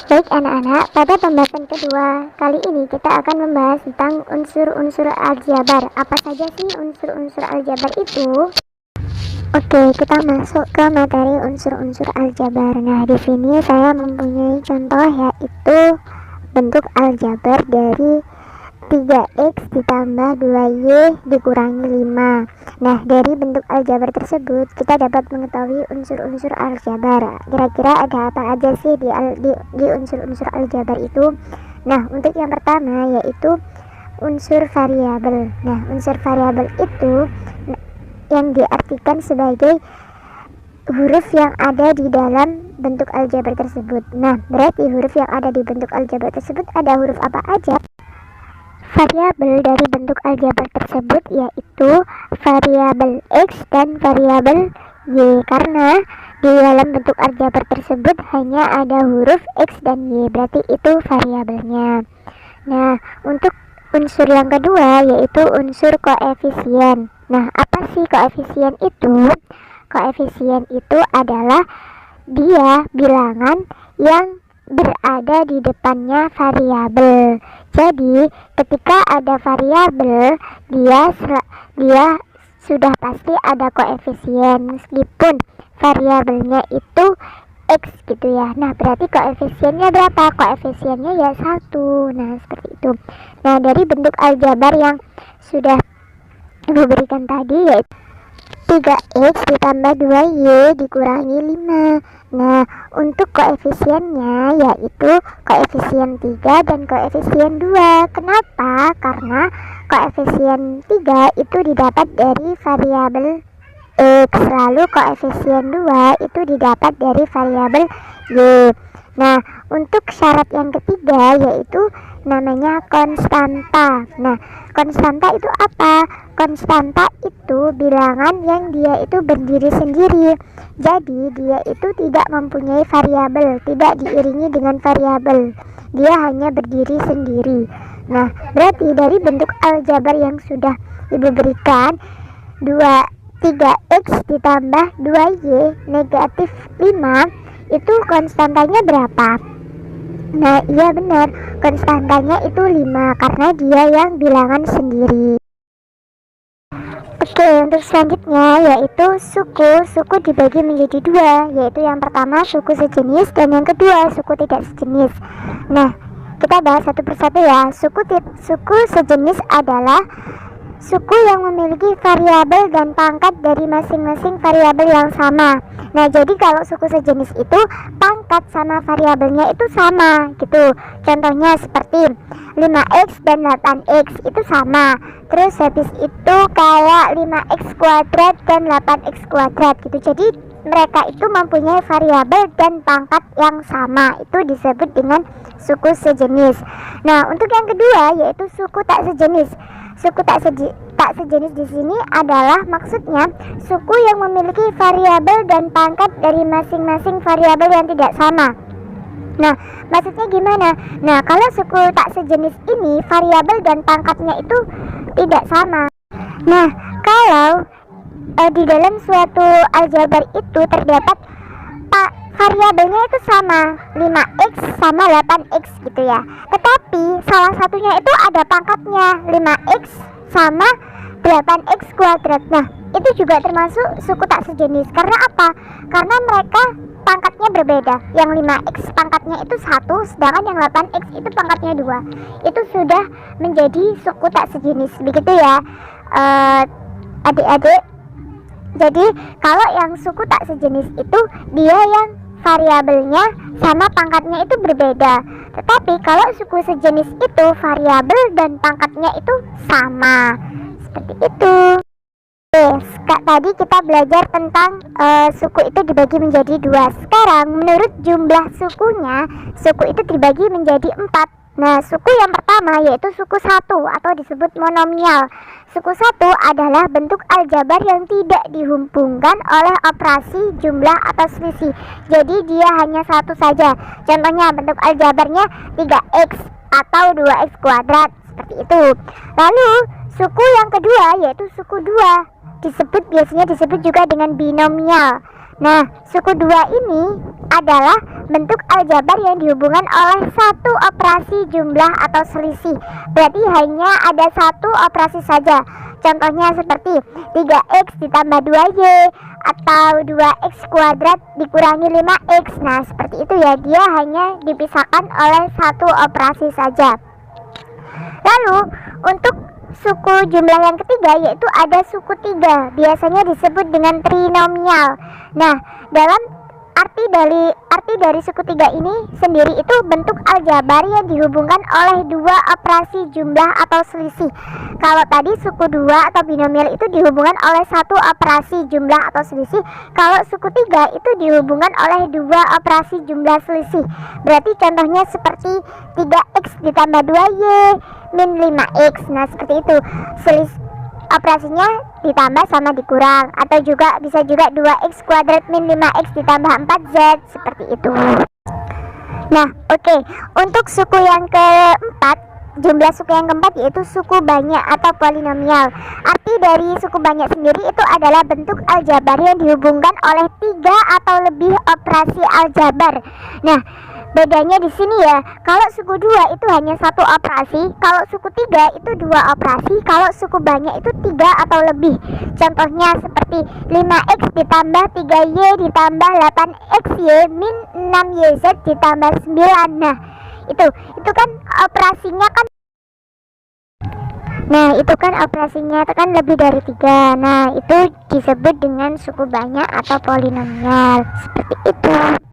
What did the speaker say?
Baik anak-anak, pada pembahasan kedua kali ini kita akan membahas tentang unsur-unsur aljabar. Apa saja sih unsur-unsur aljabar itu? Oke, kita masuk ke materi unsur-unsur aljabar. Nah, di sini saya mempunyai contoh yaitu bentuk aljabar dari 3x ditambah 2y dikurangi 5. Nah, dari bentuk aljabar tersebut kita dapat mengetahui unsur-unsur aljabar. Kira-kira ada apa aja sih di unsur-unsur aljabar itu? Nah, untuk yang pertama yaitu unsur variabel. Nah, unsur variabel itu yang diartikan sebagai huruf yang ada di dalam bentuk aljabar tersebut. Nah, berarti huruf yang ada di bentuk aljabar tersebut ada huruf apa aja? Variabel dari bentuk aljabar tersebut yaitu variabel x dan variabel y, karena di dalam bentuk aljabar tersebut hanya ada huruf x dan y, berarti itu variabelnya. Nah, untuk unsur yang kedua yaitu unsur koefisien. Nah, apa sih koefisien itu? Koefisien itu adalah dia bilangan yang berada di depannya variabel. Jadi ketika ada variabel, dia sudah pasti ada koefisien meskipun variabelnya itu x gitu ya. Nah, berarti koefisiennya berapa? Koefisiennya ya 1. Nah, seperti itu. Nah, dari bentuk aljabar yang sudah Ibu berikan tadi yaitu 3x ditambah 2y dikurangi 5. Nah, untuk koefisiennya yaitu koefisien 3 dan koefisien 2. Kenapa? Karena koefisien 3 itu didapat dari variabel x, lalu koefisien 2 itu didapat dari variabel y. Nah, untuk syarat yang ketiga yaitu namanya konstanta. Nah, konstanta itu apa? Konstanta itu bilangan yang dia itu berdiri sendiri. Jadi dia itu tidak mempunyai variabel, tidak diiringi dengan variabel. Dia hanya berdiri sendiri. Nah, berarti dari bentuk aljabar yang sudah Ibu berikan 3x ditambah 2y negatif 5 itu konstantanya berapa? Nah, iya benar, konstantanya itu 5 karena dia yang bilangan sendiri. Oke, untuk selanjutnya yaitu suku dibagi menjadi 2, yaitu yang pertama suku sejenis dan yang kedua suku tidak sejenis. Nah, kita bahas satu persatu ya. Suku sejenis adalah suku yang memiliki variabel dan pangkat dari masing-masing variabel yang sama. Nah, jadi kalau suku sejenis itu pangkat sama variabelnya itu sama gitu. Contohnya seperti 5x dan 8x itu sama. Terus habis itu kayak 5x kuadrat dan 8x kuadrat gitu. Jadi mereka itu mempunyai variabel dan pangkat yang sama. Itu disebut dengan suku sejenis. Nah, untuk yang kedua yaitu suku tak sejenis. Suku tak sejenis di sini adalah maksudnya suku yang memiliki variabel dan pangkat dari masing-masing variabel yang tidak sama. Nah, maksudnya gimana? Nah, kalau suku tak sejenis ini variabel dan pangkatnya itu tidak sama. Nah, kalau di dalam suatu aljabar itu terdapat variabelnya itu sama 5x sama 8x gitu ya, tetapi salah satunya itu ada pangkatnya 5x sama 8x kuadrat. Nah, itu juga termasuk suku tak sejenis. Karena apa? Karena mereka pangkatnya berbeda. Yang 5x pangkatnya itu 1, sedangkan yang 8x itu pangkatnya 2. Itu sudah menjadi suku tak sejenis. Begitu ya adik-adik. Jadi kalau yang suku tak sejenis itu dia yang variabelnya sama pangkatnya itu berbeda. Tetapi kalau suku sejenis itu variabel dan pangkatnya itu sama. Seperti itu. Tadi kita belajar tentang suku itu dibagi menjadi 2. Sekarang menurut jumlah sukunya, suku itu dibagi menjadi 4. Nah, suku yang pertama yaitu suku 1 atau disebut monomial. Suku 1 adalah bentuk aljabar yang tidak dihubungkan oleh operasi jumlah atau selisih. Jadi dia hanya satu saja. Contohnya bentuk aljabarnya 3x atau 2x kuadrat, seperti itu. Lalu suku yang kedua yaitu suku 2 biasanya disebut juga dengan binomial. Nah, suku 2 ini adalah bentuk aljabar yang dihubungkan oleh satu operasi jumlah atau selisih. Berarti hanya ada satu operasi saja. Contohnya seperti 3x ditambah 2y atau 2x kuadrat dikurangi 5x. Nah, seperti itu ya, dia hanya dipisahkan oleh satu operasi saja. Lalu, untuk suku jumlah yang ketiga yaitu ada suku 3, biasanya disebut dengan trinomial. Nah, dalam arti dari suku 3 ini sendiri itu bentuk aljabar yang dihubungkan oleh dua operasi jumlah atau selisih. Kalau tadi suku 2 atau binomial itu dihubungkan oleh satu operasi jumlah atau selisih, kalau suku 3 itu dihubungkan oleh dua operasi jumlah selisih. Berarti contohnya seperti 3x ditambah 2y min 5x. Nah, seperti itu. Operasinya ditambah sama dikurang, atau juga bisa juga 2x kuadrat min 5x ditambah 4z, seperti itu. Nah, oke. Untuk suku yang keempat, jumlah suku yang keempat yaitu suku banyak atau polinomial. Arti dari suku banyak sendiri itu adalah bentuk aljabar yang dihubungkan oleh 3 atau lebih operasi aljabar. Nah, bedanya di sini ya, kalau suku 2 itu hanya satu operasi, kalau suku 3 itu dua operasi, kalau suku banyak itu 3 atau lebih. Contohnya seperti 5x ditambah 3y ditambah 8xy min 6yz ditambah 9. Nah, itu kan operasinya kan itu kan lebih dari 3. Nah, itu disebut dengan suku banyak atau polinomial. Seperti itu.